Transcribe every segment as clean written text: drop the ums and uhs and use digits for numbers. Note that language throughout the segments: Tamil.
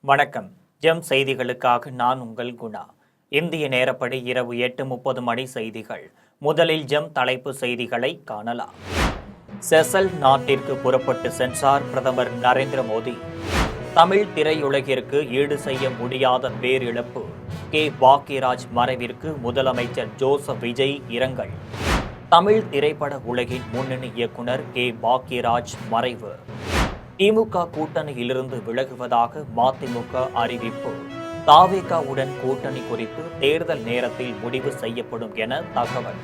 வணக்கம். ஜெம் செய்திகளுக்காக நான் உங்கள் குணா. இந்திய நேரப்படி இரவு 8:30 மணி செய்திகள். முதலில் ஜெம் தலைப்பு செய்திகளை காணலாம். செசல் நாட்டிற்கு புறப்பட்டு சென்றார் பிரதமர் நரேந்திர மோடி. தமிழ் திரையுலகிற்கு ஈடு செய்ய முடியாத பேரிழப்பு. கே. பாக்யராஜ் மறைவிற்கு முதலமைச்சர் ஜோசப் விஜய் இரங்கல். தமிழ் திரைப்பட உலகின் முன்னணி இயக்குனர் கே. பாக்யராஜ் மறைவு. திமுக கூட்டணியிலிருந்து விலகுவதாக மதிமுக அறிவிப்பு. தாவேகாவுடன் கூட்டணி குறித்து தேர்தல் நேரத்தில் முடிவு செய்யப்படும் என தகவல்.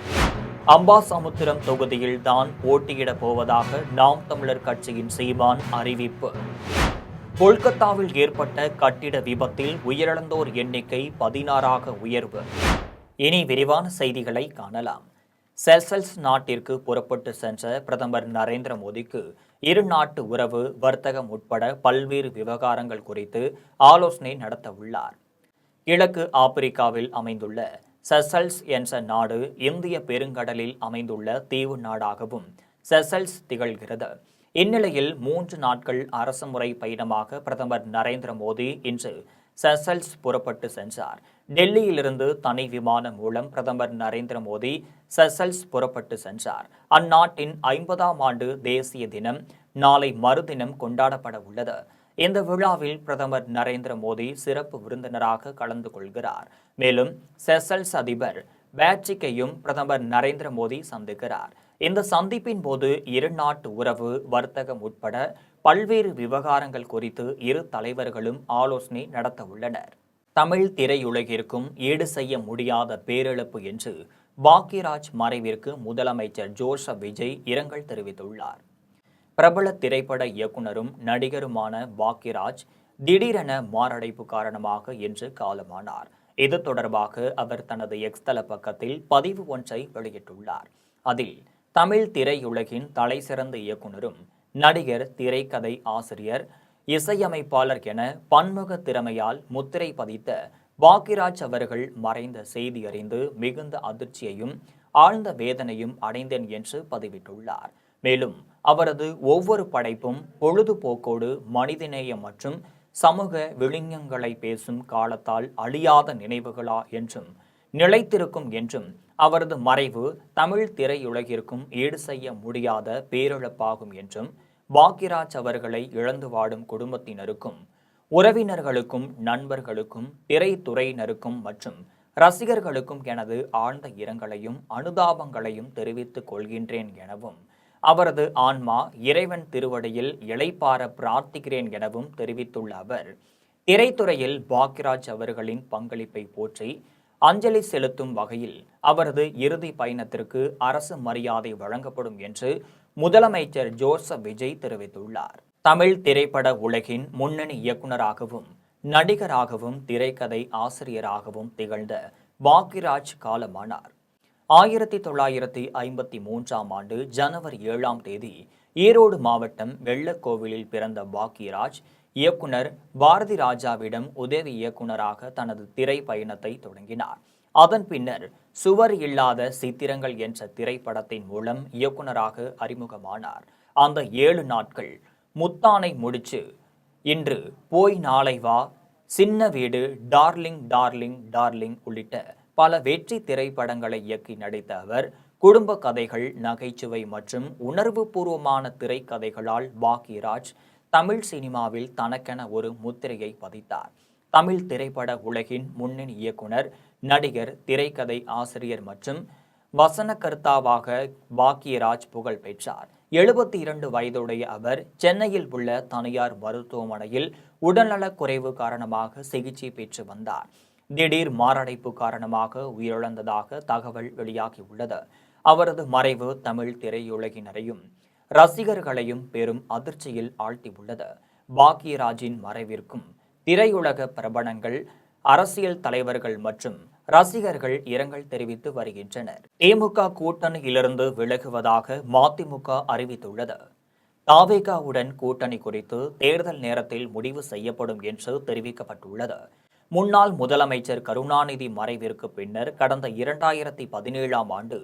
அம்பாசமுத்திரம் தொகுதியில் தான் போட்டியிடப் போவதாக நாம் தமிழர் கட்சியின் சீமான் அறிவிப்பு. கொல்கத்தாவில் ஏற்பட்ட கட்டிட விபத்தில் உயிரிழந்தோர் எண்ணிக்கை 16ஆக உயர்வு. இனி விரிவான செய்திகளை காணலாம். செசல்ஸ் நாட்டிற்கு புறப்பட்டு சென்ற பிரதமர் நரேந்திர மோடிக்கு இரு நாட்டு உறவு, வர்த்தகம் உட்பட பல்வேறு விவகாரங்கள் குறித்து ஆலோசனை நடத்த உள்ளார். கிழக்கு ஆப்பிரிக்காவில் அமைந்துள்ள செசல்ஸ் என்ற நாடு இந்திய பெருங்கடலில் அமைந்துள்ள தீவு நாடாகவும் செசல்ஸ் திகழ்கிறது. இந்நிலையில் 3 நாட்கள் அரசுமுறை பயணமாக பிரதமர் நரேந்திர மோடி இன்று செசல்ஸ் புறப்பட்டு சென்றார். டெல்லியிலிருந்து தனி விமானம் மூலம் பிரதமர் நரேந்திர மோடி செசல்ஸ் புறப்பட்டு சென்றார். அந்நாட்டின் 50ஆம் ஆண்டு தேசிய தினம் நாளை மறுதினம் கொண்டாடப்பட உள்ளது. இந்த விழாவில் பிரதமர் நரேந்திர மோடி சிறப்பு விருந்தினராக கலந்து கொள்கிறார். மேலும் செசல்ஸ் அதிபர் பேட்ரிக்கையும் பிரதமர் நரேந்திர மோடி சந்திக்கிறார். இந்த சந்திப்பின் போது இரு நாட்டு உறவு, வர்த்தகம் உட்பட பல்வேறு விவகாரங்கள் குறித்து இரு தலைவர்களும் ஆலோசனை நடத்த உள்ளனர். தமிழ் திரையுலகிற்கும் ஈடு செய்ய முடியாத பேரிழப்பு என்று பாக்யராஜ் மறைவிற்கு முதலமைச்சர் ஜோசப் விஜய் இரங்கல் தெரிவித்துள்ளார். பிரபல திரைப்பட இயக்குனரும் நடிகருமான பாக்யராஜ் திடீரென மாரடைப்பு காரணமாக இன்று காலமானார். இது தொடர்பாக அவர் தனது எக்ஸ் தள பக்கத்தில் பதிவு ஒன்றை வெளியிட்டுள்ளார். அதில் தமிழ் திரையுலகின் தலைசிறந்த இயக்குனரும் நடிகர், திரைக்கதை ஆசிரியர், இசையமைப்பாளர் என பன்முக திறமையால் முத்திரை பதித்த பாக்யராஜ் அவர்கள் மறைந்த செய்தி அறிந்து மிகுந்த அதிர்ச்சியையும் ஆழ்ந்த வேதனையும் அடைந்தேன் என்று பதிவிட்டுள்ளார். மேலும் அவரது ஒவ்வொரு படைப்பும் பொழுதுபோக்கோடு மனிதநேயம் மற்றும் சமூக விழுங்கங்களை பேசும் காலத்தால் அழியாத நினைவுகளா என்றும் நிலைத்திருக்கும் என்றும் அவரது மறைவு தமிழ் திரையுலகிற்கும் ஈடு செய்ய முடியாத பேரிழப்பாகும் என்றும் பாக்யராஜ் அவர்களை இழந்து வாடும் குடும்பத்தினருக்கும், உறவினர்களுக்கும், நண்பர்களுக்கும், திரைத்துறையினருக்கும் மற்றும் ரசிகர்களுக்கும் எனது ஆழ்ந்த இரங்கலையும் அனுதாபங்களையும் தெரிவித்துக் கொள்கின்றேன் எனவும், அவரது ஆன்மா இறைவன் திருவடியில் இளைப்பாற பிரார்த்திக்கிறேன் எனவும் தெரிவித்துள்ள அவர், திரைத்துறையில் பாக்யராஜ் அவர்களின் பங்களிப்பை போற்றி அஞ்சலி செலுத்தும் வகையில் அவரது இறுதி பயணத்திற்கு அரசு மரியாதை வழங்கப்படும் என்று முதலமைச்சர் ஜோசப் விஜய் தெரிவித்துள்ளார். தமிழ் திரைப்பட உலகின் முன்னணி இயக்குனராகவும் நடிகராகவும் திரைக்கதை ஆசிரியராகவும் திகழ்ந்த பாக்யராஜ் காலமானார். 1953ஆம் ஆண்டு ஜனவரி 7ஆம் தேதி ஈரோடு மாவட்டம் வெள்ளக்கோவிலில் பிறந்த பாக்யராஜ் இயக்குனர் பாரதி ராஜாவிடம் உதவி இயக்குனராக தனது திரை பயணத்தை தொடங்கினார். அதன் பின்னர் சுவர் இல்லாத சித்திரங்கள் என்ற திரைப்படத்தின் மூலம் இயக்குனராக அறிமுகமானார். அந்த 7 நாட்கள், முத்தானை முடிச்சு, இன்று போய் நாளை வா, சின்ன வீடு, டார்லிங் டார்லிங் டார்லிங் உள்ளிட்ட பல வெற்றி திரைப்படங்களை இயக்கி நடித்த அவர் குடும்ப கதைகள், நகைச்சுவை மற்றும் உணர்வு பூர்வமான திரைக்கதைகளால் பாக்யராஜ் தமிழ் சினிமாவில் தனக்கென ஒரு முத்திரையை பதித்தார். தமிழ் திரைப்பட உலகின் முன்னணி இயக்குனர், நடிகர், திரைக்கதை ஆசிரியர் மற்றும் வசனகர்த்தாவாக பாக்யராஜ் புகழ் பெற்றார். 72 வயதுடைய அவர் சென்னையில் உள்ள தனியார் மருத்துவமனையில் உடல்நலக் குறைவு காரணமாக சிகிச்சை பெற்று வந்தார். திடீர் மாரடைப்பு காரணமாக உயிரிழந்ததாக தகவல் வெளியாகியுள்ளது. அவரது மறைவு தமிழ் திரையுலகினரையும் ரசிகர்களையும் பெரும் அதிர்ச்சியில் ஆழ்த்தியுள்ளது. பாக்யராஜின் மறைவிற்கும் திரையுலக பிரபலங்கள், அரசியல் தலைவர்கள் மற்றும் ரசிகர்கள் இரங்கல் தெரிவித்து வருகின்றனர். திமுக கூட்டணியிலிருந்து விலகுவதாக மதிமுக அறிவித்துள்ளது. தாவேகாவுடன் கூட்டணி குறித்து தேர்தல் நேரத்தில் முடிவு செய்யப்படும் என்று தெரிவிக்கப்பட்டுள்ளது. முன்னாள் முதலமைச்சர் கருணாநிதி மறைவிற்கு பின்னர் கடந்த 2017ஆம் ஆண்டு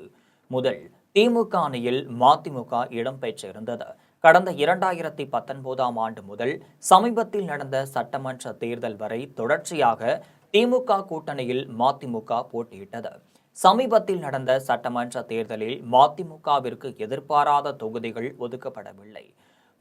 முதல் திமுக அணியில் மதிமுக இடம்பெற்றிருந்தது. கடந்த 2019ஆம் ஆண்டு முதல் சமீபத்தில் நடந்த சட்டமன்ற தேர்தல் வரை தொடர்ச்சியாக திமுக கூட்டணியில் மதிமுக போட்டியிட்டது. சமீபத்தில் நடந்த சட்டமன்ற தேர்தலில் மதிமுகவிற்கு எதிர்பாராத தொகுதிகள் ஒதுக்கப்படவில்லை.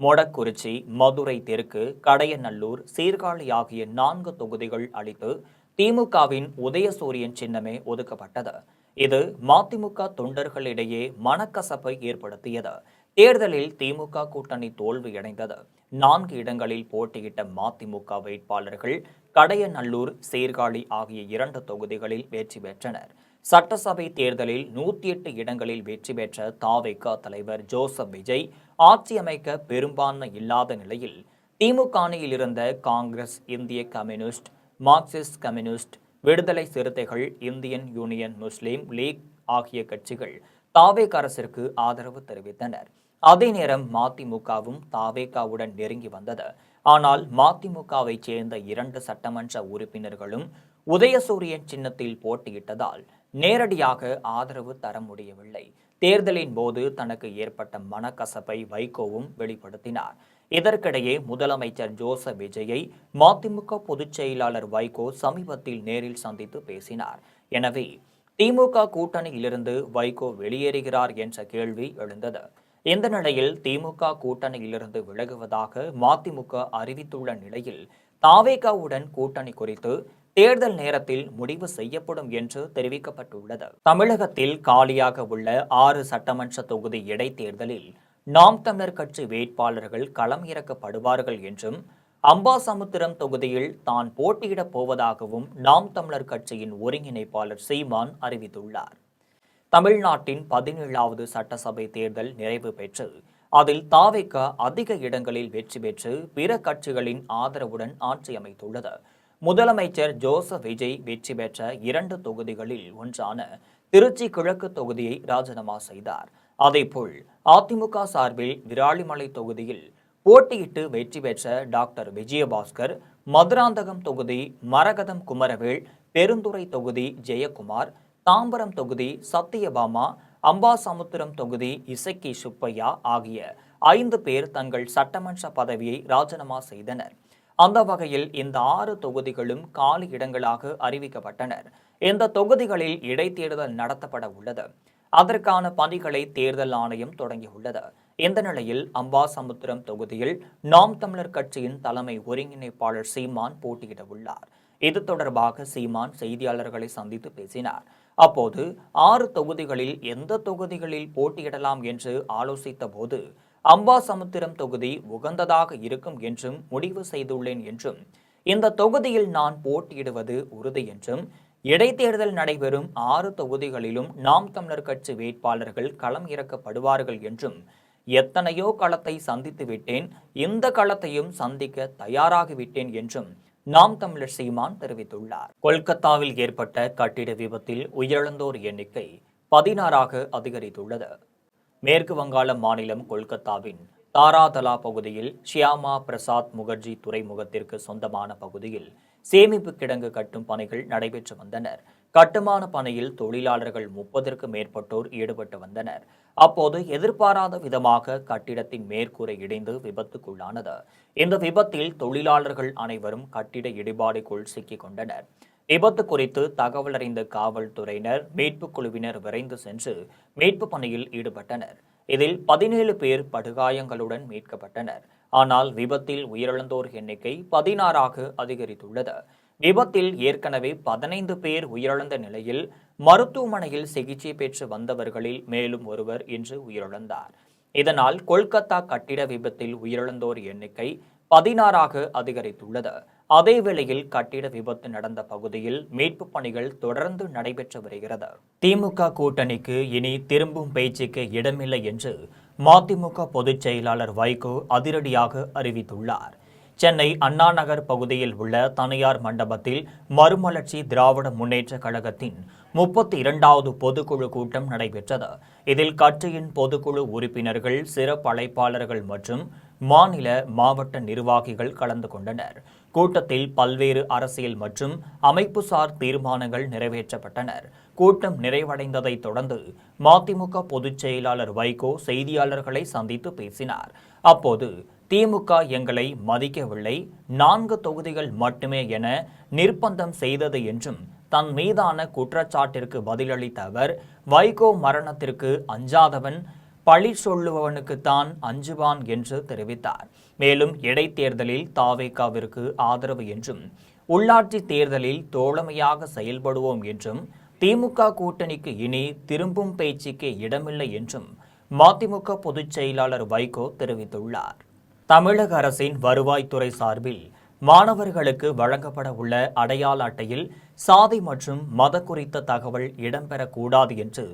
மொடக்குறிச்சி, மதுரை தெற்கு, கடையநல்லூர், சீர்காழி ஆகிய 4 தொகுதிகள் அளித்து திமுகவின் உதயசூரியன் சின்னமே ஒதுக்கப்பட்டது. இது மதிமுக தொண்டர்களிடையே மனக்கசப்பை ஏற்படுத்தியது. தேர்தலில் திமுக கூட்டணி தோல்வியடைந்தது. 4 இடங்களில் போட்டியிட்ட மதிமுக வேட்பாளர்கள் கடையநல்லூர், சீர்காழி ஆகிய 2 தொகுதிகளில் வெற்றி பெற்றனர். சட்டசபை தேர்தலில் 108 இடங்களில் வெற்றி பெற்ற தவிக தலைவர் ஜோசப் விஜய் ஆட்சி அமைக்க பெரும்பான்மை இல்லாத நிலையில் திமுக அணியில் இருந்த காங்கிரஸ், இந்திய கம்யூனிஸ்ட், மார்க்சிஸ்ட் கம்யூனிஸ்ட், விடுதலை சிறுத்தைகள், இந்தியன் யூனியன் முஸ்லீம் லீக் ஆகிய கட்சிகள் தவிக அரசிற்கு ஆதரவு தெரிவித்தனர். அதே நேரம் மதிமுகவும் தவிகவுடன் நெருங்கி வந்தது. ஆனால் மதிமுகவை சேர்ந்த 2 சட்டமன்ற உறுப்பினர்களும் உதயசூரியன் சின்னத்தில் போட்டியிட்டதால் நேரடியாக ஆதரவு தர முடியவில்லை. தேர்தலின் போது தனக்கு ஏற்பட்ட மனக்கசப்பை வைகோவும் வெளிப்படுத்தினார். இதற்கிடையே முதலமைச்சர் ஜோசப் விஜயை மதிமுக பொதுச் செயலாளர் வைகோ சமீபத்தில் நேரில் சந்தித்து பேசினார். எனவே திமுக கூட்டணியிலிருந்து வைகோ வெளியேறுகிறார் என்ற கேள்வி எழுந்தது. இந்த நிலையில் திமுக கூட்டணியிலிருந்து விலகுவதாக மதிமுக அறிவித்துள்ள நிலையில் தவிகவுடன் கூட்டணி குறித்து தேர்தல் நேரத்தில் முடிவு செய்யப்படும் என்று தெரிவிக்கப்பட்டுள்ளது. தமிழகத்தில் காலியாக உள்ள 6 சட்டமன்ற தொகுதி இடைத்தேர்தலில் நாம் தமிழர் கட்சி வேட்பாளர்கள் களம் இறக்கப்படுவார்கள் என்றும், அம்பாசமுத்திரம் தொகுதியில் தான் போட்டியிடப் போவதாகவும் நாம் தமிழர் கட்சியின் ஒருங்கிணைப்பாளர் சீமான் அறிவித்துள்ளார். தமிழ்நாட்டின் 17வது சட்டசபை தேர்தல் நிறைவு பெற்று அதில் தவிக அதிக இடங்களில் வெற்றி பெற்று பிற கட்சிகளின் ஆதரவுடன் ஆட்சி அமைத்துள்ளது. முதலமைச்சர் ஜோசப் விஜய் வெற்றி பெற்ற 2 தொகுதிகளில் ஒன்றான திருச்சி கிழக்கு தொகுதியை ராஜினாமா செய்தார். அதேபோல் அதிமுக சார்பில் விராலிமலை தொகுதியில் போட்டியிட்டு வெற்றி பெற்ற டாக்டர் விஜயபாஸ்கர், மதுராந்தகம் தொகுதி மரகதம் குமரவேல், பெருந்துறை தொகுதி ஜெயக்குமார், தாம்பரம் தொகுதி சத்தியபாமா, அம்பாசமுத்திரம் தொகுதி இசக்கி சுப்பையா ஆகிய 5 பேர் தங்கள் சட்டமன்ற பதவியை ராஜினாமா செய்தனர். அந்த வகையில் இந்த 6 தொகுதிகளும் காலி இடங்களாக அறிவிக்கப்பட்டனர். இந்த தொகுதிகளில் இடைத்தேர்தல் நடத்தப்பட உள்ளது. அதற்கான பணிகளை தேர்தல் ஆணையம் தொடங்கியுள்ளது. இந்த நிலையில் அம்பாசமுத்திரம் தொகுதியில் நாம் தமிழர் கட்சியின் தலைமை ஒருங்கிணைப்பாளர் சீமான் போட்டியிட உள்ளார். இது தொடர்பாக சீமான் செய்தியாளர்களை சந்தித்து பேசினார். அப்போது 6 தொகுதிகளில் எந்த தொகுதிகளில் போட்டியிடலாம் என்று ஆலோசித்த போது அம்பாசமுத்திரம் தொகுதி உகந்ததாக இருக்கும் என்றும் முடிவு செய்துள்ளேன் என்றும், இந்த தொகுதியில் நான் போட்டியிடுவது உறுதி என்றும், இடைத்தேர்தல் நடைபெறும் 6 தொகுதிகளிலும் நாம் தமிழர் கட்சி வேட்பாளர்கள் களம் இறக்கப்படுவார்கள் என்றும், எத்தனையோ களத்தை சந்தித்து விட்டேன், இந்த களத்தையும் சந்திக்க தயாராகிவிட்டேன் என்றும் நாம் தமிழர் சீமான் தெரிவித்துள்ளார். கொல்கத்தாவில் ஏற்பட்ட கட்டிட விபத்தில் உயிரிழந்தோர் எண்ணிக்கை 16ஆக அதிகரித்துள்ளது. மேற்கு வங்காள மாநிலம் கொல்கத்தாவின் தாராதலா பகுதியில் ஷியாமா பிரசாத் முகர்ஜி துறைமுகத்திற்கு சொந்தமான பகுதியில் சேமிப்பு கிடங்கு கட்டும் பணிகள் நடைபெற்று வந்தனர். கட்டுமான பணியில் தொழிலாளர்கள் 30க்கும் மேற்பட்டோர் ஈடுபட்டு வந்தனர். அப்போது எதிர்பாராத விதமாக கட்டிடத்தின் மேற்கூரை இடிந்து விபத்துக்குள்ளானது. இந்த விபத்தில் தொழிலாளர்கள் அனைவரும் கட்டிட இடிபாடுக்குள் சிக்கிக் கொண்டனர். விபத்து குறித்து தகவல் அறிந்த காவல்துறையினர், மீட்புக் குழுவினர் விரைந்து சென்று மீட்பு பணியில் ஈடுபட்டனர். இதில் 17 பேர் படுகாயங்களுடன் மீட்கப்பட்டனர். ஆனால் விபத்தில் உயிரிழந்தோர் எண்ணிக்கை 16ஆக அதிகரித்துள்ளது. விபத்தில் ஏற்கனவே 15 பேர் உயிரிழந்த நிலையில் மருத்துவமனையில் சிகிச்சை பெற்று வந்தவர்களில் மேலும் ஒருவர் இன்று உயிரிழந்தார். இதனால் கொல்கத்தா கட்டிட விபத்தில் உயிரிழந்தோர் எண்ணிக்கை 16ஆக அதிகரித்துள்ளது. அதேவேளையில் கட்டிட விபத்து நடந்த பகுதியில் மீட்பு பணிகள் தொடர்ந்து நடைபெற்று வருகிறது. திமுக கூட்டணிக்கு இனி திரும்பும் பேச்சுக்கு இடமில்லை என்று மதிமுக பொதுச் செயலாளர் வைகோ அதிரடியாக அறிவித்துள்ளார். சென்னை அண்ணா நகர் பகுதியில் உள்ள தனியார் மண்டபத்தில் மறுமலர்ச்சி திராவிட முன்னேற்ற கழகத்தின் 32வது பொதுக்குழு கூட்டம் நடைபெற்றது. இதில் கட்சியின் பொதுக்குழு உறுப்பினர்கள், சிறப்பு அழைப்பாளர்கள் மற்றும் மாநில, மாவட்ட நிர்வாகிகள் கலந்து கொண்டனர். கூட்டத்தில் பல்வேறு அரசியல் மற்றும் அமைப்புசார் தீர்மானங்கள் நிறைவேற்றப்பட்டன. கூட்டம் நிறைவடைந்ததை தொடர்ந்து மதிமுக பொதுச் செயலாளர் வைகோ செய்தியாளர்களை சந்தித்து பேசினார். அப்போது திமுக எங்களை மதிக்கவில்லை, 4 தொகுதிகள் மட்டுமே என நிர்பந்தம் செய்தது என்றும் தன் மீதான குற்றச்சாட்டிற்கு பதிலளித்த அவர், வைகோ மரணத்திற்கு அஞ்சாதவன் பழி சொல்லுபவனுக்குத்தான் அஞ்சுவான் என்று தெரிவித்தார். மேலும் இடைத்தேர்தலில் தாவேகாவிற்கு ஆதரவு என்றும் உள்ளாட்சி தேர்தலில் தோழமையாக செயல்படுவோம் என்றும் திமுக கூட்டணிக்கு இனி திரும்பும் பேச்சுக்கே இடமில்லை என்றும் மதிமுக பொதுச் செயலாளர் வைகோ தெரிவித்துள்ளார். தமிழக அரசின் வருவாய்த்துறை சார்பில் மாணவர்களுக்கு வழங்கப்பட உள்ள அடையாள அட்டையில் சாதி மற்றும் மத குறித்த தகவல் இடம்பெறக்கூடாது என்று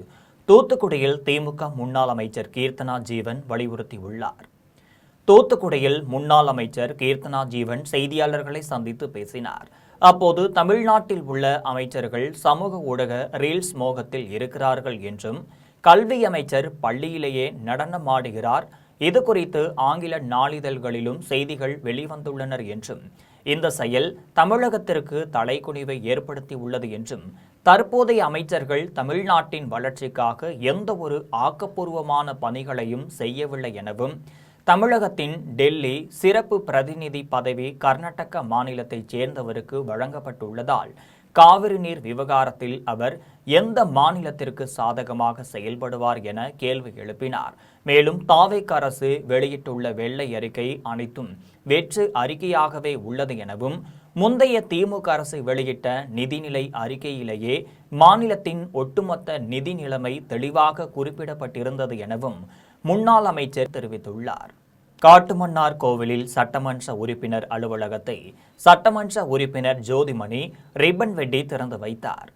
தூத்துக்குடியில் திமுக முன்னாள் அமைச்சர் கீர்த்தனா ஜீவன் வலியுறுத்தியுள்ளார். தூத்துக்குடியில் முன்னாள் அமைச்சர் கீர்த்தனா ஜீவன் செய்தியாளர்களை சந்தித்து பேசினார். அப்போது தமிழ்நாட்டில் உள்ள அமைச்சர்கள் சமூக ஊடக ரீல்ஸ் மோகத்தில் இருக்கிறார்கள் என்றும், கல்வி அமைச்சர் பள்ளியிலேயே நடனமாடுகிறார், இது குறித்து ஆங்கில நாளிதழ்களிலும் செய்திகள் வெளிவந்துள்ளனர் என்றும், இந்த செயல் தமிழகத்திற்கு தலைக்குனிவை ஏற்படுத்தியுள்ளது என்றும், தற்போதைய அமைச்சர்கள் தமிழ்நாட்டின் வளர்ச்சிக்காக எந்த ஒரு ஆக்கப்பூர்வமான பணிகளையும் செய்யவில்லை எனவும், தமிழகத்தின் டெல்லி சிறப்பு பிரதிநிதி பதவி கர்நாடக மாநிலத்தைச் சேர்ந்தவருக்கு வழங்கப்பட்டுள்ளதால் காவிரி நீர் விவகாரத்தில் அவர் எந்த மாநிலத்திற்கு சாதகமாக செயல்படுவார் என கேள்வி எழுப்பினார். மேலும் தாவேக அரசு வெளியிட்டுள்ள வெள்ளை அறிக்கை அனைத்தும் வெற்று அறிக்கையாகவே உள்ளது எனவும், முந்தைய திமுக அரசு வெளியிட்ட நிதிநிலை அறிக்கையிலேயே மாநிலத்தின் ஒட்டுமொத்த நிதி நிலைமை தெளிவாக குறிப்பிடப்பட்டிருந்தது எனவும் முன்னாள் அமைச்சர் தெரிவித்துள்ளார். காட்டுமன்னார் கோவிலில் சட்டமன்ற உறுப்பினர் அலுவலகத்தை சட்டமன்ற உறுப்பினர் ஜோதிமணி ரிப்பன் வெட்டி திறந்து வைத்தார்.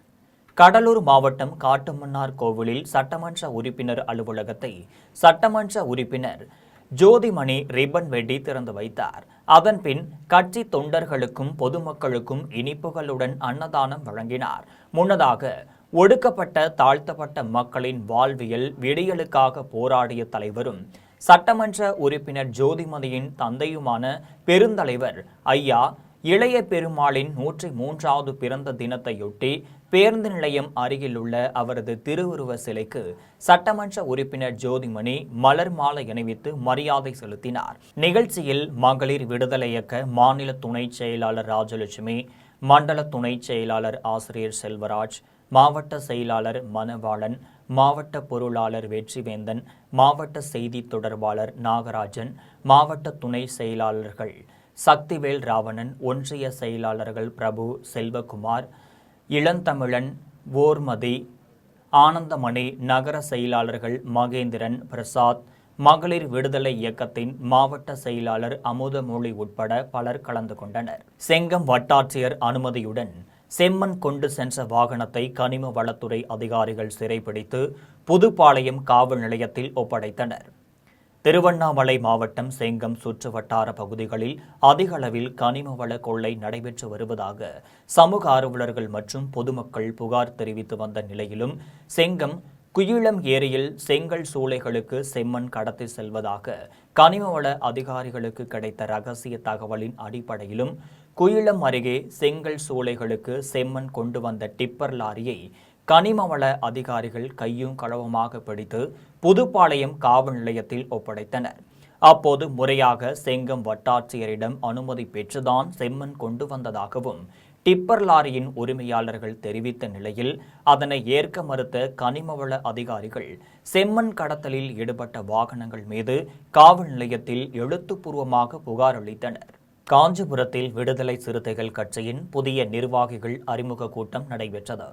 கடலூர் மாவட்டம் காட்டுமன்னார் கோவிலில் சட்டமன்ற உறுப்பினர் அலுவலகத்தை சட்டமன்ற உறுப்பினர் ஜோதிமணி ரிப்பன் வெட்டி திறந்து வைத்தார். அதன்பின் கட்சி தொண்டர்களுக்கும் பொதுமக்களுக்கும் இனிப்புகளுடன் அன்னதானம் வழங்கினார். முன்னதாக ஒடுக்கப்பட்ட தாழ்த்தப்பட்ட மக்களின் வாழ்வியல் விடியலுக்காக போராடிய தலைவரும் சட்டமன்ற உறுப்பினர் ஜோதிமணியின் தந்தையுமான பெருந்தலைவர் ஐயா இளைய பெருமாளின் 103வது பிறந்த தினத்தையொட்டி பேருந்து நிலையம் அருகிலுள்ள அவரது திருவுருவ சிலைக்கு சட்டமன்ற உறுப்பினர் ஜோதிமணி மலர் மாலை அணிவித்து மரியாதை செலுத்தினார். நிகழ்ச்சியில் மகளிர் விடுதலை இயக்க மாநில துணை செயலாளர் ராஜலட்சுமி, மண்டல துணை செயலாளர் ஆசிரியர் செல்வராஜ், மாவட்ட செயலாளர் மணவாளன், மாவட்ட பொருளாளர் வெற்றிவேந்தன், மாவட்ட செய்தி தொடர்பாளர் நாகராஜன், மாவட்ட துணை செயலாளர்கள் சக்திவேல் ராவணன், ஒன்றிய செயலாளர்கள் பிரபு, செல்வகுமார், இளந்தமிழன், ஓர்மதி, ஆனந்தமணி, நகர செயலாளர்கள் மகேந்திரன், பிரசாத், மகளிர் விடுதலை இயக்கத்தின் மாவட்ட செயலாளர் அமுதமொழி உட்பட பலர் கலந்து கொண்டனர். செங்கம் வட்டாட்சியர் அனுமதியுடன் செம்மண் கொண்டு சென்ற வாகனத்தை கனிம வளத்துறை அதிகாரிகள் சிறைப்பிடித்து புதுப்பாளையம் காவல் நிலையத்தில் ஒப்படைத்தனர். திருவண்ணாமலை மாவட்டம் செங்கம் சுற்று வட்டார பகுதிகளில் அதிக அளவில் கனிம வள கொள்ளை நடைபெற்று வருவதாக சமூக ஆர்வலர்கள் மற்றும் பொதுமக்கள் புகார் தெரிவித்து வந்த நிலையிலும், செங்கம் குயிலம் ஏரியில் செங்கல் சூளைகளுக்கு செம்மண் கடத்தி செல்வதாக கனிமவள அதிகாரிகளுக்கு கிடைத்த ரகசிய தகவலின் அடிப்படையிலும், குயிலம் அருகே செங்கல் சூளைகளுக்கு செம்மண் கொண்டு வந்த டிப்பர் லாரியை கனிமவள அதிகாரிகள் கையும் களவுமாக பிடித்து புதுப்பாளையம் காவல் நிலையத்தில் ஒப்படைத்தனர். அப்போது முறையாக செங்கம் வட்டாட்சியரிடம் அனுமதி பெற்றுதான் செம்மண் கொண்டு வந்ததாகவும் டிப்பர் லாரியின் உரிமையாளர்கள் தெரிவித்த நிலையில், அதனை ஏற்க மறுத்த கனிமவள அதிகாரிகள் செம்மண் கடத்தலில் ஈடுபட்ட வாகனங்கள் மீது காவல் நிலையத்தில் எழுத்துப்பூர்வமாக புகார் அளித்தனர். காஞ்சிபுரத்தில் விடுதலை சிறுத்தைகள் கட்சியின் புதிய நிர்வாகிகள் அறிமுக கூட்டம் நடைபெற்றது.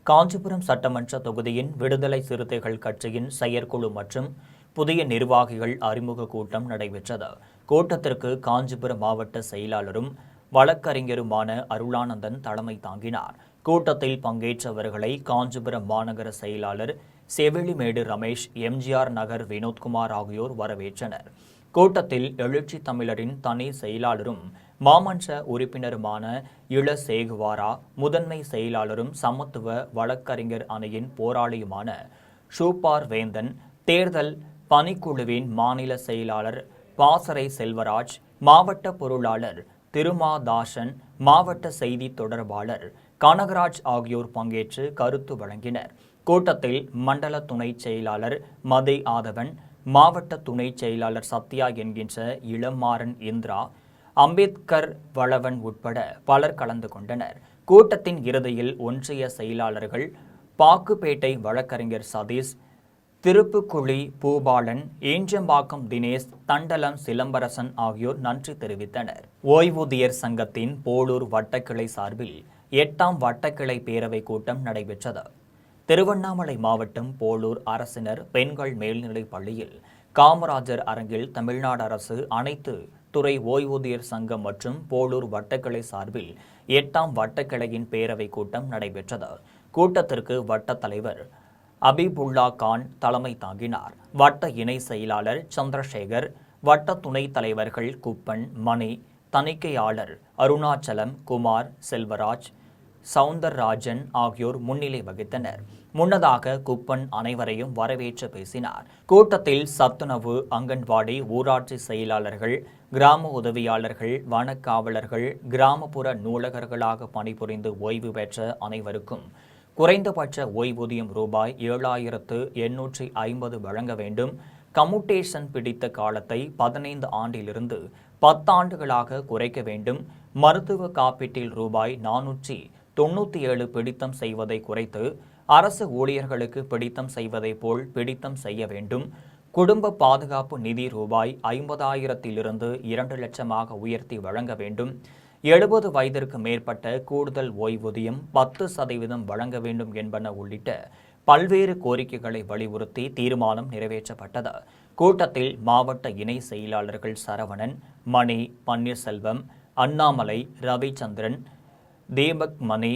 காஞ்சிபுரம் சட்டமன்ற தொகுதியின் விடுதலை சிறுத்தைகள் கட்சியின் செயற்குழு மற்றும் புதிய நிர்வாகிகள் அறிமுக கூட்டம் நடைபெற்றது. கூட்டத்திற்கு காஞ்சிபுரம் மாவட்ட செயலாளரும் வழக்கறிஞருமான அருளானந்தன் தலைமை தாங்கினார். கூட்டத்தில் பங்கேற்றவர்களை காஞ்சிபுரம் மாநகர செயலாளர் செவிலிமேடு ரமேஷ், எம்ஜிஆர் நகர் வினோத்குமார் ஆகியோர் வரவேற்றனர். கூட்டத்தில் எழுச்சி தமிழரின் தனி செயலாளரும் மாமன்ற உறுப்பினருமான இள சேகுவாரா, முதன்மை செயலாளரும் சமத்துவ வழக்கறிஞர் அணியின் போராளியுமான ஷூப்பார் வேந்தன், தேர்தல் பணிக்குழுவின் மாநில செயலாளர் பாசறை செல்வராஜ், மாவட்ட பொருளாளர் திருமாதாசன், மாவட்ட செய்தி தொடர்பாளர் கனகராஜ் ஆகியோர் பங்கேற்று கருத்து வழங்கினர். கூட்டத்தில் மண்டல துணை செயலாளர் மதை ஆதவன், மாவட்ட துணை செயலாளர் சத்யா என்கின்ற இளமாறன் இந்திரா, அம்பேத்கர் வளவன் உட்பட பலர் கலந்து கொண்டனர். கூட்டத்தின் இறுதியில் ஒன்றிய செயலாளர்கள் பாக்குப்பேட்டை வழக்கறிஞர் சதீஷ், திருப்புக்குழி பூபாலன், ஏஞ்சம்பாக்கம் தினேஷ், தண்டலம் சிலம்பரசன் ஆகியோர் நன்றி தெரிவித்தனர். ஓய்வூதியர் சங்கத்தின் போளூர் வட்டக்கிளை சார்பில் 8ஆம் வட்டக்கிளை பேரவை கூட்டம் நடைபெற்றது. திருவண்ணாமலை மாவட்டம் போளூர் அரசினர் பெண்கள் மேல்நிலைப் பள்ளியில் காமராஜர் அரங்கில் தமிழ்நாடு அரசு அனைத்து துறை ஓய்வூதியர் சங்கம் மற்றும் போளூர் வட்டக்கிளை சார்பில் 8ஆம் வட்டக்கிளையின் பேரவை கூட்டம் நடைபெற்றது. கூட்டத்திற்கு வட்ட தலைவர் அபிபுல்லா கான் தலைமை தாங்கினார். வட்ட இணை செயலாளர் சந்திரசேகர், வட்ட துணைத் தலைவர்கள் குப்பன், மணி, தணிக்கையாளர் அருணாச்சலம், குமார், செல்வராஜ், சவுந்தரராஜன் ஆகியோர் முன்னிலை வகித்தனர். முன்னதாக குப்பன் அனைவரையும் வரவேற்று பேசினார். கூட்டத்தில் சத்துணவு, அங்கன்வாடி, ஊராட்சி செயலாளர்கள், கிராம உதவியாளர்கள், வனக்காவலர்கள், கிராமப்புற நூலகர்களாக பணிபுரிந்து ஓய்வு பெற்ற அனைவருக்கும் குறைந்தபட்ச ஓய்வூதியம் ரூபாய் 7,850 வழங்க வேண்டும். கம்யூட்டேஷன் பிடித்த காலத்தை 15 ஆண்டிலிருந்து 10 ஆண்டுகளாக குறைக்க வேண்டும். மருத்துவ காப்பீட்டில் ரூபாய் 497 பிடித்தம் செய்வதை குறைத்து அரசு ஊழியர்களுக்கு பிடித்தம் செய்வதை போல் பிடித்தம் செய்ய வேண்டும். குடும்ப பாதுகாப்பு நிதி ரூபாய் 50,000 2 லட்சமாக உயர்த்தி வழங்க வேண்டும். 70 வயதிற்கு மேற்பட்ட கூடுதல் ஓய்வூதியம் 10% வழங்க வேண்டும் என்பன உள்ளிட்ட பல்வேறு கோரிக்கைகளை வலியுறுத்தி தீர்மானம் நிறைவேற்றப்பட்டது. கூட்டத்தில் மாவட்ட இணை செயலாளர்கள் சரவணன், மணி, பன்னீர்செல்வம், அண்ணாமலை, ரவிச்சந்திரன், தீபக் மணி,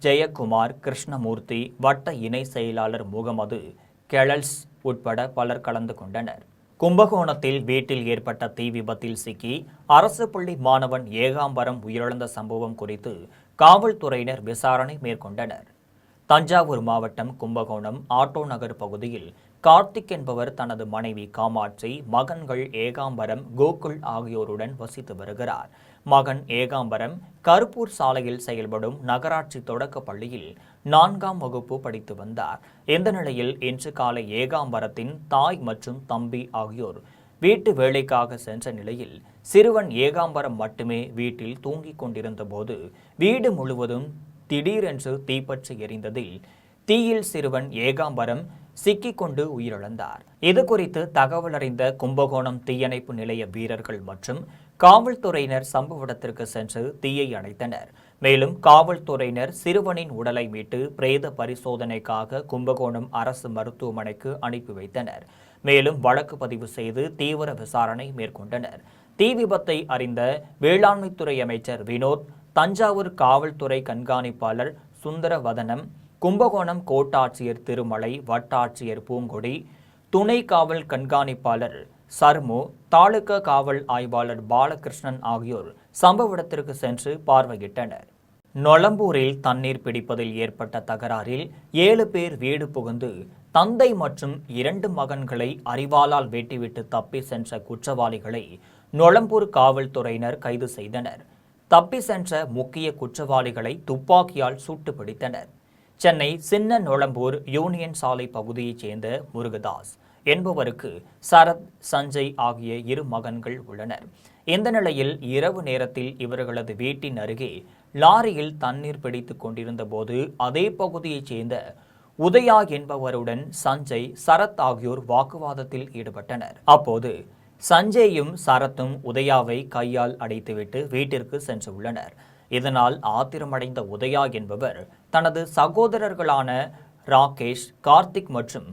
ஜெயக்குமார், கிருஷ்ணமூர்த்தி, வட்ட இணை செயலாளர் முகமது கெளல்ஸ் உட்பட பலர் கலந்து கொண்டனர். கும்பகோணத்தில் வீட்டில் ஏற்பட்ட தீ விபத்தில் சிக்கி அரசு பள்ளி மாணவன் ஏகாம்பரம் உயிரிழந்த சம்பவம் குறித்து காவல்துறையினர் விசாரணை மேற்கொண்டனர். தஞ்சாவூர் மாவட்டம் கும்பகோணம் ஆட்டோ நகர் பகுதியில் கார்த்திக் என்பவர் தனது மனைவி காமாட்சி, மகன்கள் ஏகாம்பரம், கோகுல் ஆகியோருடன் வசித்து வருகிறார். மகன் ஏகாம்பரம் கருப்பூர் சாலையில் செயல்படும் நகராட்சி தொடக்க பள்ளியில் 4ஆம் வகுப்பு படித்து வந்தார். இந்த நிலையில் இன்று காலை ஏகாம்பரத்தின் தாய் மற்றும் தம்பி ஆகியோர் வீட்டு வேலைக்காக சென்ற நிலையில் சிறுவன் ஏகாம்பரம் மட்டுமே வீட்டில் தூங்கிக் கொண்டிருந்த போது வீடு முழுவதும் திடீரென்று தீப்பற்றி எரிந்ததில் தீயில் சிறுவன் ஏகாம்பரம் சிக்கிக்கொண்டு உயிரிழந்தார். இதுகுறித்து தகவல் அறிந்த கும்பகோணம் தீயணைப்பு நிலைய வீரர்கள் மற்றும் காவல்துறையினர் சம்பவ இடத்திற்கு சென்று தீயை அணைத்தனர். மேலும் காவல்துறையினர் சிறுவனின் உடலை மீட்டு பிரேத பரிசோதனைக்காக கும்பகோணம் அரசு மருத்துவமனைக்கு அனுப்பி வைத்தனர். மேலும் வழக்கு பதிவு செய்து தீவிர விசாரணை மேற்கொண்டனர். தீ விபத்தை அறிந்த வேளாண்மைத்துறை அமைச்சர் வினோத், தஞ்சாவூர் காவல்துறை கண்காணிப்பாளர் சுந்தரவதனம், கும்பகோணம் கோட்டாட்சியர் திருமலை, வட்டாட்சியர் பூங்கொடி, துணை காவல் கண்காணிப்பாளர் சர்மு, தாலுகா காவல் ஆய்வாளர் பாலகிருஷ்ணன் ஆகியோர் சம்பவ இடத்திற்கு சென்று பார்வையிட்டனர். நொளம்பூரில் தண்ணீர் பிடிப்பதில் ஏற்பட்ட தகராறில் 7 பேர் வீடு புகுந்து தந்தை மற்றும் 2 மகன்களை அரிவாளால் வெட்டிவிட்டு தப்பி சென்ற குற்றவாளிகளை நொளம்பூர் காவல்துறையினர் கைது செய்தனர். தப்பி சென்ற முக்கிய குற்றவாளிகளை துப்பாக்கியால் சுட்டு பிடித்தனர். சென்னை சின்ன நொளம்பூர் யூனியன் சாலை பகுதியைச் சேர்ந்த முருகதாஸ் என்பவருக்கு சரத், சஞ்சய் ஆகிய 2 மகன்கள் உள்ளனர். இந்த நிலையில் இரவு நேரத்தில் இவர்களது வீட்டின் அருகே லாரியில் தண்ணீர் பிடித்துக் கொண்டிருந்த போது அதே பகுதியைச் சேர்ந்த உதயா என்பவருடன் சஞ்சய், சரத் ஆகியோர் வாக்குவாதத்தில் ஈடுபட்டனர். அப்போது சஞ்சயும் சரத்தும் உதயாவை கையால் அடைத்துவிட்டு வீட்டிற்கு சென்றுள்ளனர். இதனால் ஆத்திரமடைந்த உதயா என்பவர் தனது சகோதரர்களான ராகேஷ், கார்த்திக் மற்றும்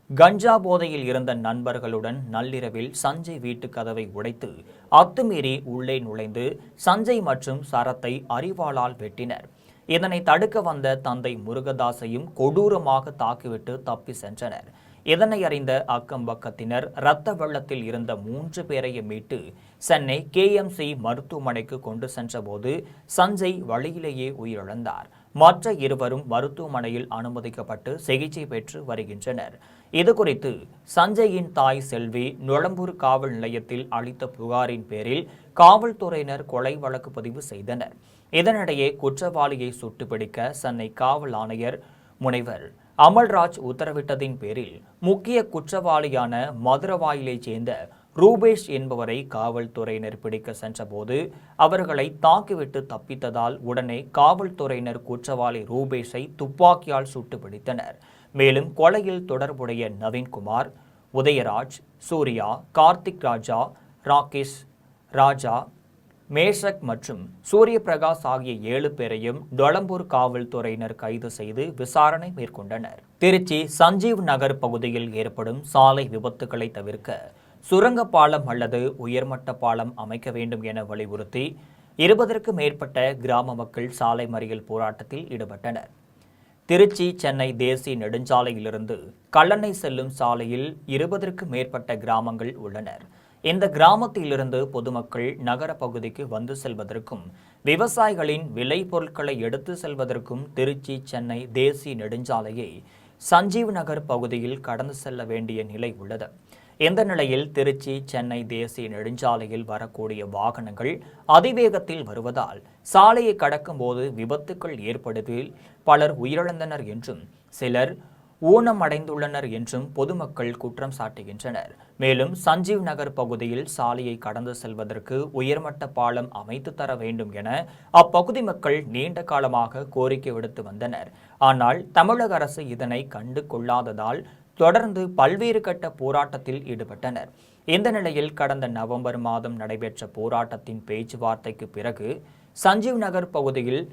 கஞ்சா போதையில் இருந்த நண்பர்களுடன் நள்ளிரவில் சஞ்சய் வீட்டு கதவை உடைத்து அத்துமீறி உள்ளே நுழைந்து சஞ்சய் மற்றும் சரத்தை அரிவாளால் வெட்டினர். இதனை தடுக்க வந்த தந்தை முருகதாசையும் கொடூரமாக தாக்கிவிட்டு தப்பி சென்றனர். இதனை அறிந்த அக்கம் பக்கத்தினர் இரத்த வெள்ளத்தில் இருந்த 3 பேரையும் மீட்டு சென்னை KMC மருத்துவமனைக்கு கொண்டு சென்றபோது சஞ்சய் வழியிலேயே உயிரிழந்தார். மற்ற 2 மருத்துவமனையில் அனுமதிக்கப்பட்டு சிகிச்சை பெற்று வருகின்றனர். இதுகுறித்து சஞ்சயின் தாய் செல்வி நொளம்பூர் காவல் நிலையத்தில் அளித்த புகாரின் பேரில் காவல்துறையினர் கொலை வழக்கு பதிவு செய்தனர். இதனிடையே குற்றவாளியை சுட்டுப்பிடிக்க சென்னை காவல் ஆணையர் முனைவர் அமல்ராஜ் உத்தரவிட்டதின் பேரில் முக்கிய குற்றவாளியான மதுரவாயிலைச் சேர்ந்த ரூபேஷ் என்பவரை காவல்துறையினர் பிடிக்க சென்றபோது அவர்களை தாக்கிவிட்டு தப்பித்ததால் உடனே காவல்துறையினர் குற்றவாளி ரூபேஷை துப்பாக்கியால் சுட்டு பிடித்தனர். மேலும் கொலையில் தொடர்புடைய நவீன்குமார், உதயராஜ், சூர்யா, கார்த்திக் ராஜா, ராகேஷ் ராஜா, மேஷக் மற்றும் சூரியபிரகாஷ் ஆகிய 7 பேரையும் டொளம்பூர் காவல்துறையினர் கைது செய்து விசாரணை மேற்கொண்டனர். திருச்சி சஞ்சீவ் நகர் பகுதியில் ஏற்படும் சாலை விபத்துகளை தவிர்க்க சுரங்க பாலம் அல்லது உயர்மட்ட பாலம் அமைக்க வேண்டும் என வலியுறுத்தி 20க்கும் மேற்பட்ட கிராம மக்கள் சாலை மறியல் போராட்டத்தில் ஈடுபட்டனர். திருச்சி சென்னை தேசிய நெடுஞ்சாலையிலிருந்து கல்லணை செல்லும் சாலையில் 20க்கும் மேற்பட்ட கிராமங்கள் உள்ளனர். இந்த கிராமத்திலிருந்து பொதுமக்கள் நகர பகுதிக்கு வந்து செல்வதற்கும் விவசாயிகளின் விளை பொருட்களை எடுத்து செல்வதற்கும் திருச்சி சென்னை தேசிய நெடுஞ்சாலையை சஞ்சீவ் நகர் பகுதியில் கடந்து செல்ல வேண்டிய நிலை உள்ளது. இந்த நிலையில் திருச்சி சென்னை தேசிய நெடுஞ்சாலையில் வரக்கூடிய வாகனங்கள் அதிவேகத்தில் வருவதால் சாலையை கடக்கும் போது விபத்துக்கள் ஏற்படுவதில் பலர் உயிரிழந்தனர் என்றும் சிலர் ஊனமடைந்துள்ளனர் என்றும் பொதுமக்கள் குற்றம் சாட்டுகின்றனர். மேலும் சஞ்சீவ் நகர் பகுதியில் சாலையை கடந்து செல்வதற்கு உயர்மட்ட பாலம் அமைத்து தர வேண்டும் என அப்பகுதி மக்கள் நீண்ட காலமாக கோரிக்கை விடுத்து வந்தனர். ஆனால் தமிழக அரசு இதனை கண்டு கொள்ளாததால் தொடர்ந்து பல்வேறு கட்ட போராட்டத்தில் ஈடுபட்டனர். இந்த நிலையில் கடந்த நவம்பர் மாதம் நடைபெற்ற போராட்டத்தின் பேச்சுவார்த்தைக்கு பிறகு சஞ்சீவ் நகர் பகுதியில்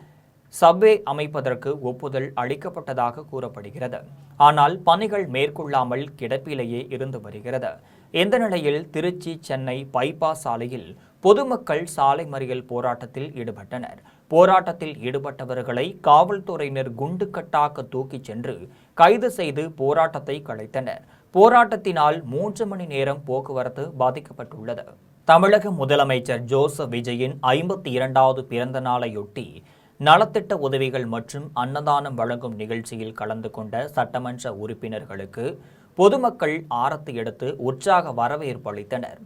சப்வே அமைப்பதற்கு ஒப்புதல் அளிக்கப்பட்டதாக கூறப்படுகிறது. ஆனால் பணிகள் மேற்கொள்ளாமல் கிடப்பிலேயே இருந்து வருகிறது. இந்த நிலையில் திருச்சி சென்னை பைபாஸ் சாலையில் பொதுமக்கள் சாலை மறியல் போராட்டத்தில் ஈடுபட்டனர். போராட்டத்தில் ஈடுபட்டவர்களை காவல்துறையினர் குண்டுக்கட்டாக தூக்கிச் சென்று கைது செய்து போராட்டத்தை கலைத்தனர். போராட்டத்தினால் 3 மணி நேரம் போக்குவரத்து பாதிக்கப்பட்டுள்ளது. தமிழக முதலமைச்சர் ஜோசப் விஜயின் 52வது பிறந்த நாளையொட்டி நலத்திட்ட உதவிகள் மற்றும் அன்னதானம் வழங்கும் நிகழ்ச்சியில் கலந்து கொண்ட சட்டமன்ற உறுப்பினர்களுக்கு பொதுமக்கள் ஆரத்தி எடுத்து உற்சாக வரவேற்பு அளித்தனர்.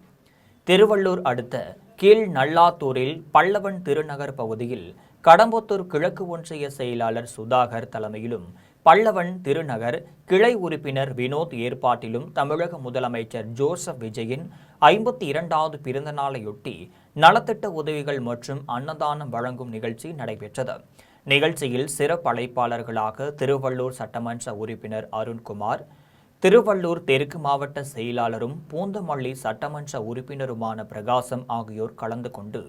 திருவள்ளூர் அடுத்த கீழ் நல்லாத்தூரில் பல்லவன் திருநகர் பகுதியில் கடம்பத்தூர் கிழக்கு ஒன்றிய செயலாளர் சுதாகர் தலைமையிலும் பல்லவன் திருநகர் கிளை உறுப்பினர் வினோத் ஏற்பாட்டிலும் தமிழக முதலமைச்சர் ஜோசப் விஜயின் 52வது பிறந்த நாளையொட்டி நலத்திட்ட உதவிகள் மற்றும் அன்னதானம் வழங்கும் நிகழ்ச்சி நடைபெற்றது. நிகழ்ச்சியில் சிறப்பு அழைப்பாளர்களாக திருவள்ளூர் சட்டமன்ற உறுப்பினர் அருண்குமார், திருவள்ளூர் தெற்கு மாவட்ட செயலாளரும் பூந்தமல்லி சட்டமன்ற உறுப்பினருமான பிரகாசம் ஆகியோர் கலந்து கொண்டு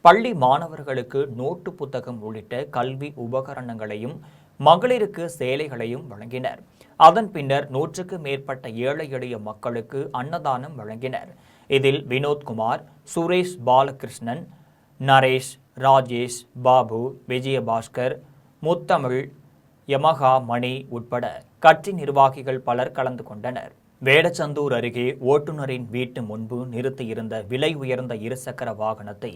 பள்ளி மாணவர்களுக்கு நோட்டு புத்தகம் உள்ளிட்ட கல்வி உபகரணங்களையும் மகளிருக்கு சேலைகளையும் வழங்கினர். அதன் பின்னர் 100க்கும் மேற்பட்ட ஏழை எளிய மக்களுக்கு அன்னதானம் வழங்கினர். இதில் வினோத்குமார், சுரேஷ் பாலகிருஷ்ணன், நரேஷ், ராஜேஷ், பாபு, விஜயபாஸ்கர், முத்தமிழ், யமகா, மணி உட்பட கட்சி நிர்வாகிகள் பலர் கலந்து கொண்டனர். வேடச்சந்தூர் அருகே ஓட்டுநரின் வீட்டு முன்பு நிறுத்தியிருந்த விலை உயர்ந்த இருசக்கர வாகனத்தை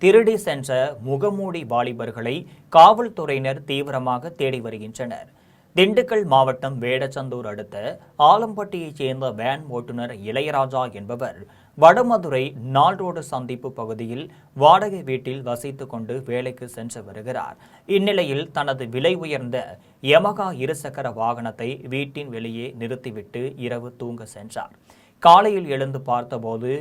திருடி சென்ற முகமூடி வாலிபர்களை காவல்துறையினர் தீவிரமாக தேடி வருகின்றனர். திண்டுக்கல் மாவட்டம் வேடச்சந்தூர் அடுத்த ஆலம்பட்டியைச் சேர்ந்த வேன் ஓட்டுநர் இளையராஜா என்பவர் வடமதுரை நாள் ரோடு சந்திப்பு பகுதியில் வாடகை வீட்டில் வசித்துக் கொண்டு வேலைக்கு சென்று வருகிறார். இந்நிலையில் தனது விலை உயர்ந்த யமகா இருசக்கர வாகனத்தை வீட்டின் வெளியே நிறுத்திவிட்டு இரவு தூங்க சென்றார். காலையில் எழுந்து பார்த்தபோது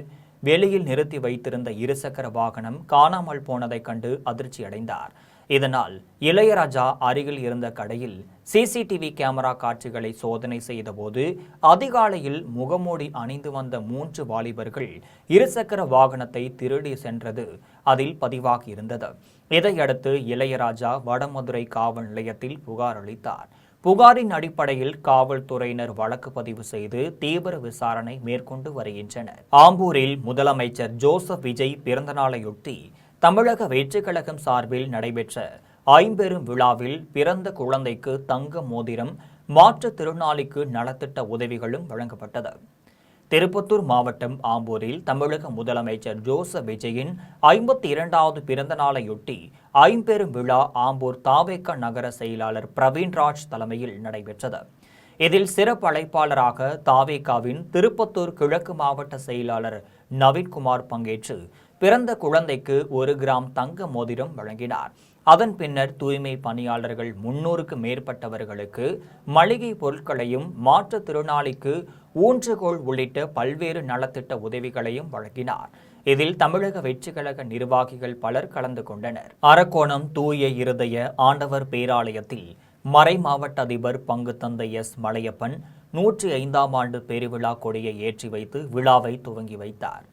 வெளியில் நிறுத்தி வைத்திருந்த இருசக்கர வாகனம் காணாமல் போனதைக் கண்டு அதிர்ச்சி அடைந்தார். இதனால் இளையராஜா அருகில் இருந்த கடையில் சிசிடிவி கேமரா காட்சிகளை சோதனை செய்தபோது அதிகாலையில் முகமூடி அணிந்து வந்த 3 வாலிபர்கள் இருசக்கர வாகனத்தை திருடி சென்றது அதில் பதிவாகி இருந்தது. இதையடுத்து இளையராஜா வடமதுரை காவல் நிலையத்தில் புகார் அளித்தார். புகாரின் அடிப்படையில் காவல்துறையினர் வழக்கு பதிவு செய்து தீவிர விசாரணை மேற்கொண்டு வருகின்றனர். ஆம்பூரில் முதலமைச்சர் ஜோசப் விஜய் பிறந்தநாளையொட்டி தமிழக வெற்றிக் கழகம் சார்பில் நடைபெற்ற ஐம்பெரும் விழாவில் பிறந்த குழந்தைக்கு தங்க மோதிரம், மாற்றுத்திறனாளிக்கு நலத்திட்ட உதவிகளும் வழங்கப்பட்டது. திருப்பத்தூர் மாவட்டம் ஆம்பூரில் தமிழக முதலமைச்சர் ஜோசப் விஜயின் 52வது பிறந்த நாளையொட்டி ஐம்பெரும் விழா ஆம்பூர் தாவேக நகர செயலாளர் பிரவீன்ராஜ் தலைமையில் நடைபெற்றது. இதில் சிறப்பு அழைப்பாளராக தாவேகாவின் திருப்பத்தூர் கிழக்கு மாவட்ட செயலாளர் நவீன்குமார் பங்கேற்று பிறந்த குழந்தைக்கு 1 கிராம் தங்க மோதிரம் வழங்கினார். அதன் பின்னர் தூய்மை பணியாளர்கள் 300க்கு மேற்பட்டவர்களுக்கு மளிகை பொருட்களையும் மாற்றுத்திறனாளிக்கு ஊன்றுகோல் உள்ளிட்ட பல்வேறு நலத்திட்ட உதவிகளையும் வழங்கினார். இதில் தமிழக வெற்றி கழக நிர்வாகிகள் பலர் கலந்து கொண்டனர். அரக்கோணம் தூய இருதய ஆண்டவர் பேராலயத்தில் மறை மாவட்ட அதிபர் பங்கு தந்தை எஸ். மலையப்பன் 105ஆம் ஆண்டு பெருவிழா கொடியை ஏற்றி வைத்து விழாவை துவங்கி வைத்தார்.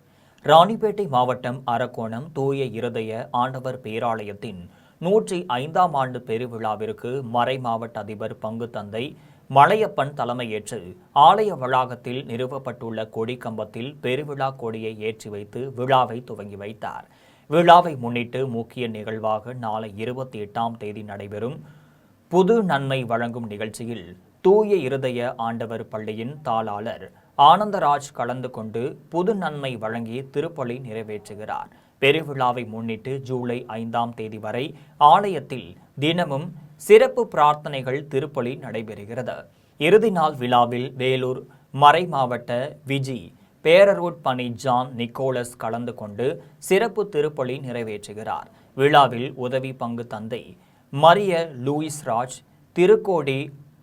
ராணிப்பேட்டை மாவட்டம் அரக்கோணம் தூய இருதய ஆண்டவர் பேராலயத்தின் 105ஆம் ஆண்டு பெருவிழாவிற்கு மறை மாவட்ட அதிபர் பங்கு தந்தை மலையப்பன் தலைமையேற்று ஆலய வளாகத்தில் நிறுவப்பட்டுள்ள கொடி கம்பத்தில் பெருவிழா கொடியை ஏற்றி வைத்து விழாவை துவங்கி வைத்தார். விழாவை முன்னிட்டு முக்கிய நிகழ்வாக நாளை 28ஆம் தேதி நடைபெறும் புது நன்மை வழங்கும் நிகழ்ச்சியில் தூய இருதய ஆண்டவர் பள்ளியின் தாளாளர் ஆனந்தராஜ் கலந்து கொண்டு புது நன்மை வழங்கி திருப்பலி நிறைவேற்றுகிறார். பெருவிழாவை முன்னிட்டு ஜூலை 5ஆம் தேதி வரை ஆலயத்தில் தினமும் சிறப்பு பிரார்த்தனைகள் திருப்பலி நடைபெறுகிறது. இறுதி நாள் விழாவில் வேலூர் மறை மாவட்ட விஜி பேரரூட் பணி ஜான் நிக்கோலஸ் கலந்து கொண்டு சிறப்பு திருப்பலி நிறைவேற்றுகிறார். விழாவில் உதவி பங்கு தந்தை மரிய லூயிஸ் ராஜ், திருக்கோடி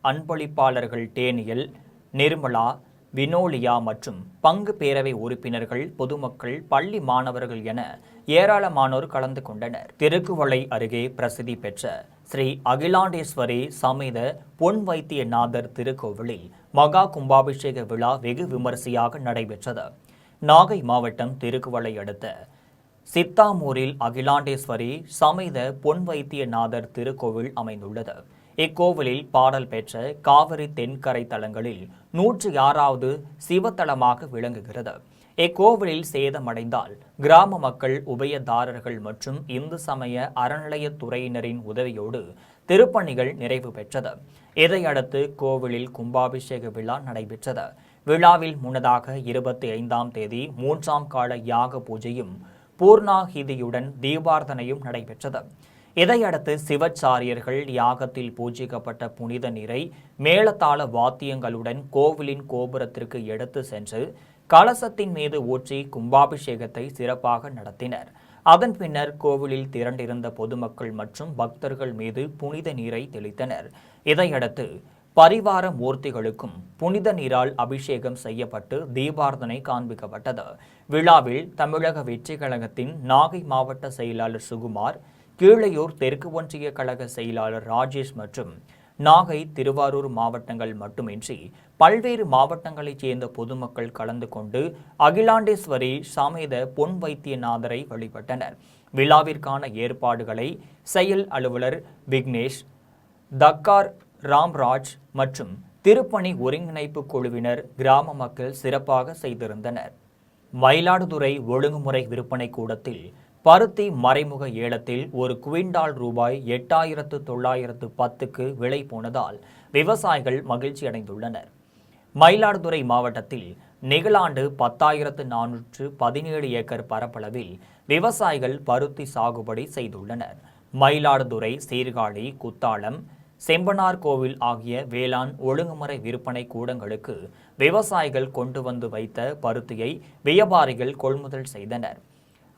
அன்பளிப்பாளர்கள் டேனியல், நிர்மலா, வினோலியா மற்றும் பங்கு பேரவை உறுப்பினர்கள், பொதுமக்கள், பள்ளி மாணவர்கள் என ஏராளமானோர் கலந்து கொண்டனர். திருக்குவளை அருகே பிரசித்தி பெற்ற ஸ்ரீ அகிலாண்டேஸ்வரி சமேத பொன் வைத்தியநாதர் திருக்கோவிலில் மகா கும்பாபிஷேக விழா வெகு விமரிசையாக நடைபெற்றது. நாகை மாவட்டம் திருக்குவளை அடுத்த சித்தாமூரில் அகிலாண்டேஸ்வரி சமேத பொன் வைத்தியநாதர் திருக்கோவில் அமைந்துள்ளது. இக்கோவிலில் பாடல் பெற்ற காவிரி தென்கரை தலங்களில் 106வது சிவத்தலமாக விளங்குகிறது. இக்கோவிலில் சேதமடைந்தால் கிராம மக்கள், உபயதாரர்கள் மற்றும் இந்து சமய அறநிலையத்துறையினரின் உதவியோடு திருப்பணிகள் நிறைவு பெற்றது. இதையடுத்து கோவிலில் கும்பாபிஷேக விழா நடைபெற்றது. விழாவில் முன்னதாக 25ஆம் தேதி 3ஆம் கால யாக பூஜையும் பூர்ணாகிதியுடன் தீபார்த்தனையும் நடைபெற்றது. இதையடுத்து சிவச்சாரியர்கள் யாகத்தில் பூஜிக்கப்பட்ட புனித நீரை மேளதாள வாத்தியங்களுடன் கோவிலின் கோபுரத்திற்கு எடுத்து சென்று கலசத்தின் மீது ஊற்றி கும்பாபிஷேகத்தை சிறப்பாக நடத்தினர். அதன் பின்னர் கோவிலில் திரண்டிருந்த பொதுமக்கள் மற்றும் பக்தர்கள் மீது புனித நீரை தெளித்தனர். இதையடுத்து பரிவார மூர்த்திகளுக்கும் புனித நீரால் அபிஷேகம் செய்யப்பட்டு தீபார்த்தனை காண்பிக்கப்பட்டது. விழாவில் தமிழக வெற்றி கழகத்தின் நாகை மாவட்ட செயலாளர் சுகுமார், கீழையூர் தெற்கு ஒன்றிய கழக செயலாளர் ராஜேஷ் மற்றும் நாகை, திருவாரூர் மாவட்டங்கள் மட்டுமின்றி பல்வேறு மாவட்டங்களைச் சேர்ந்த பொதுமக்கள் கலந்து கொண்டு அகிலாண்டேஸ்வரி சமேத பொன் வைத்தியநாதரை வழிபட்டனர். விழாவிற்கான ஏற்பாடுகளை செயல் அலுவலர் விக்னேஷ், தக்கார் ராம்ராஜ் மற்றும் திருப்பணி ஒருங்கிணைப்பு குழுவினர், கிராம மக்கள் சிறப்பாக செய்திருந்தனர். மயிலாடுதுறை ஒழுங்குமுறை விற்பனை கூடத்தில் பருத்தி மறைமுக ஏலத்தில் ஒரு குவிண்டால் ரூபாய் 8,910க்கு விலை போனதால் விவசாயிகள் மகிழ்ச்சி அடைந்துள்ளனர். மயிலாடுதுறை மாவட்டத்தில் நிகழாண்டு 10,417 ஏக்கர் பரப்பளவில் விவசாயிகள் பருத்தி சாகுபடி செய்துள்ளனர். மயிலாடுதுறை, சீர்காழி, குத்தாலம், செம்பனார் கோவில் ஆகிய வேளாண் ஒழுங்குமுறை விற்பனை கூடங்களுக்கு விவசாயிகள் கொண்டு வந்து வைத்த பருத்தியை வியாபாரிகள் கொள்முதல் செய்தனர்.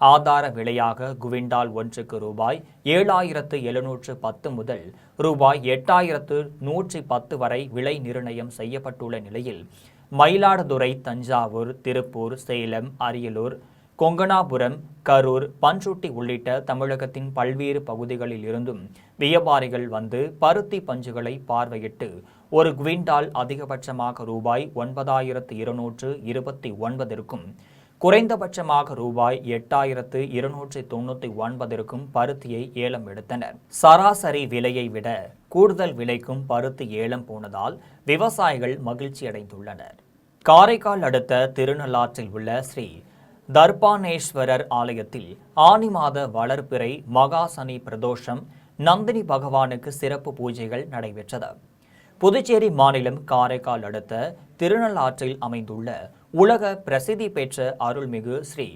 ஆதார விலையாக குவிண்டால் ஒன்றுக்கு ரூபாய் 7,710 முதல் ரூபாய் 8,110 வரை விலை நிர்ணயம் செய்யப்பட்டுள்ள நிலையில் மயிலாடுதுறை, தஞ்சாவூர், திருப்பூர், சேலம், அரியலூர், கொங்கணாபுரம், கரூர், பண்ருட்டி உள்ளிட்ட தமிழகத்தின் பல்வேறு பகுதிகளில் இருந்தும் வியாபாரிகள் வந்து பருத்தி பஞ்சுகளை பார்வையிட்டு ஒரு குவிண்டால் அதிகபட்சமாக ரூபாய் 9,229க்கும் குறைந்தபட்சமாக ரூபாய் 8,299க்கும் பருத்தியை ஏலம் எடுத்தனர். சராசரி விலையை விட கூடுதல் விலைக்கும் பருத்தி ஏலம் போனதால் விவசாயிகள் மகிழ்ச்சி அடைந்துள்ளனர். காரைக்கால் அடுத்த திருநள்ளாற்றில் உள்ள ஸ்ரீ தர்பானேஸ்வரர் ஆலயத்தில் ஆனி மாத வளர்பிறை மகா சனி பிரதோஷம் நந்தினி பகவானுக்கு சிறப்பு பூஜைகள் நடைபெற்றது. புதுச்சேரி மாநிலம் காரைக்கால் அடுத்த திருநள்ளாற்றில் அமைந்துள்ள உலக பிரசித்தி பெற்ற அருள்மிகு ஸ்ரீ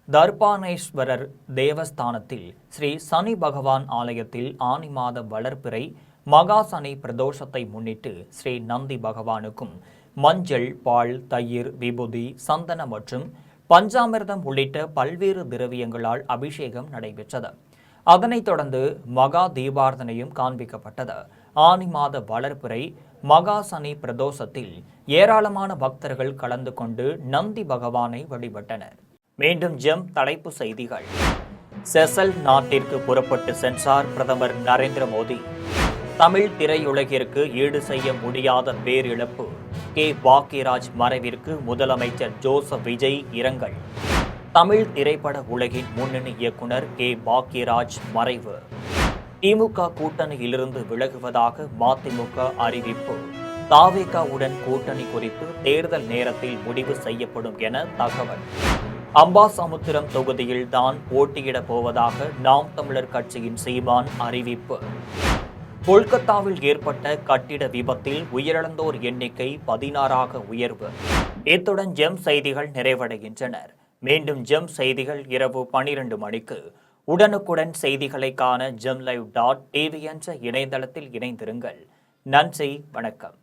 தர்பானேஸ்வரர் தேவஸ்தானத்தில் ஸ்ரீ சனி பகவான் ஆலயத்தில் ஆனி மாத வளர்பிறை மகா சனி பிரதோஷத்தை முன்னிட்டு ஸ்ரீ நந்தி பகவானுக்கும் மஞ்சள், பால், தயிர், விபூதி, சந்தனம் மற்றும் பஞ்சாமிர்தம் உள்ளிட்ட பல்வேறு திரவியங்களால் அபிஷேகம் நடைபெற்றது. அதனைத் தொடர்ந்து மகா தீபாரதனையும் காண்பிக்கப்பட்டது. ஆனி மாத வளர்பிறை மகா சனி பிரதோஷத்தில் ஏராளமான பக்தர்கள் கலந்து கொண்டு நந்தி பகவானை வழிபட்டனர். மீண்டும் ஜெம் தலைப்பு செய்திகள். செசல் நாட்டிற்கு புறப்பட்டு சென்றார் பிரதமர் நரேந்திர மோடி. தமிழ் திரையுலகிற்கு ஈடு செய்ய முடியாத பேரிழப்பு. கே. பாக்யராஜ் மறைவிற்கு முதலமைச்சர் ஜோசப் விஜய் இரங்கல். தமிழ் திரைப்பட உலகின் முன்னணி இயக்குனர் கே. பாக்யராஜ் மறைவு. திமுக கூட்டணியிலிருந்து விலகுவதாக மதிமுக அறிவிப்பு. தாவேகாவுடன் கூட்டணி குறித்து தேர்தல் நேரத்தில் முடிவு செய்யப்படும் என தகவல். அம்பாசமுத்திரம் தொகுதியில் தான் போட்டியிடப் போவதாக நாம் தமிழர் கட்சியின் சீமான் அறிவிப்பு. கொல்கத்தாவில் ஏற்பட்ட கட்டிட விபத்தில் உயிரிழந்தோர் எண்ணிக்கை 16ஆக உயர்வு. இத்துடன் ஜெம் செய்திகள் நிறைவடைகின்றன. மீண்டும் ஜெம் செய்திகள் இரவு 12 மணிக்கு. உடனுக்குடன் செய்திகளை காண gemlive.tv என்ற இணையதளத்தில் இணைந்திருங்கள். நன்றி, வணக்கம்.